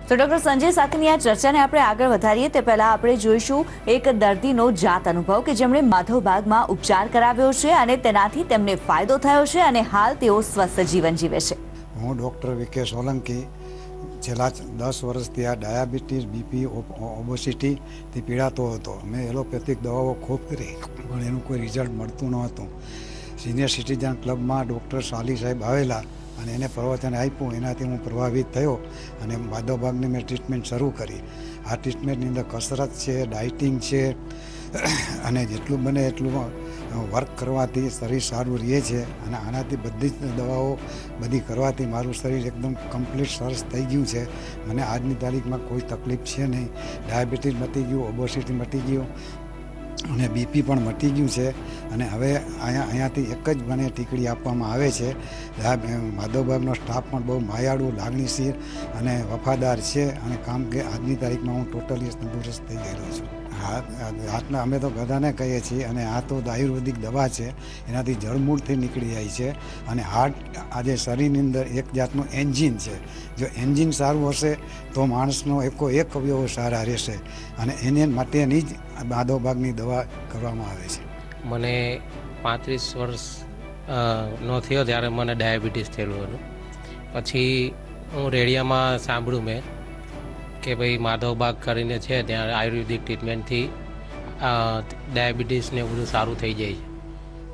તો ડોક્ટર સંજય સાથેની આ ચર્ચાને આપણે આગળ વધારીએ તે પહેલા આપણે જોઈશું એક દર્દીનો જાત અનુભવ કે જેમણે માધવબાગમાં ઉપચાર કરાવ્યો છે અને તેનાથી તેમને ફાયદો થયો છે અને હાલ તેઓ સ્વસ્થ જીવન જીવે છે. હું ડૉક્ટર વી.કે. સોલંકી છેલ્લા 10 વર્ષથી આ ડાયાબિટીસ, બીપી, ઓબેસિટીથી પીડાતો હતો. મેં એલોપેથિક દવાઓ ખૂબ કરી પણ એનું કોઈ રિઝલ્ટ મળતું ન હતું. સિનિયર સિટીઝન ક્લબમાં ડૉક્ટર સાલી સાહેબ આવેલા અને એને પ્રવચન આપ્યું. એનાથી હું પ્રભાવિત થયો અને માધવબાગની મેં ટ્રીટમેન્ટ શરૂ કરી. આ ટ્રીટમેન્ટની અંદર કસરત છે, ડાયટિંગ છે અને જેટલું બને એટલું વર્ક કરવાથી શરીર સારું રહે છે અને આનાથી બધી જ દવાઓ બધી કરવાથી મારું શરીર એકદમ કમ્પ્લીટ સરસ થઈ ગયું છે. મને આજની તારીખમાં કોઈ તકલીફ છે નહીં. ડાયાબિટીસ મટી ગયું, ઓબેસિટી મટી ગયું અને બીપી પણ મટી ગયું છે. અને હવે અહીંયાથી એક જ મને ટીકડી આપવામાં આવે છે. માધવબાગનો સ્ટાફ પણ બહુ માયાળુ, લાગણીશીલ અને વફાદાર છે અને કામ કે આજની તારીખમાં હું ટોટલી તંદુરસ્ત થઈ ગયેલો છું. હાથના અમે તો બધાને કહીએ છીએ અને આ તો આયુર્વેદિક દવા છે. એનાથી જળમૂળથી નીકળી જાય છે અને હાર્ટ આજે શરીરની અંદર એક જાતનું એન્જિન છે. જો એન્જિન સારું હશે તો માણસનો એક અવયવો સારા રહેશે અને એને માટેની જ માધવબાગની દવા કરવામાં આવે છે. મને 35 વર્ષ નો થયો ત્યારે મને ડાયાબિટીસ થયેલું હતું. પછી હું રેડિયામાં સાંભળ્યું મેં કે ભાઈ માધવબાગ કરીને છે ત્યાં આયુર્વેદિક ટ્રીટમેન્ટથી ડાયાબિટીસને બધું સારું થઈ જાય છે.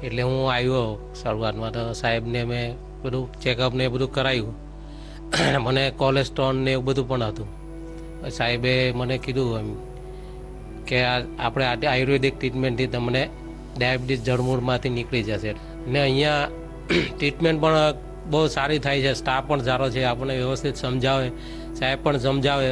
એટલે હું આવ્યો શરૂઆતમાં તો સાહેબને મેં બધું ચેકઅપ ને બધું કરાવ્યું. મને કોલેસ્ટ્રોલ ને એવું બધું પણ હતું. સાહેબે મને કીધું એમ કે આપણે આયુર્વેદિક ટ્રીટમેન્ટથી તમને ડાયાબિટીસ જળમૂળમાંથી નીકળી જશે. ને અહીંયા ટ્રીટમેન્ટ પણ બહુ સારી થાય છે. સ્ટાફ પણ સારો છે, આપણને વ્યવસ્થિત સમજાવે, સાહેબ પણ સમજાવે.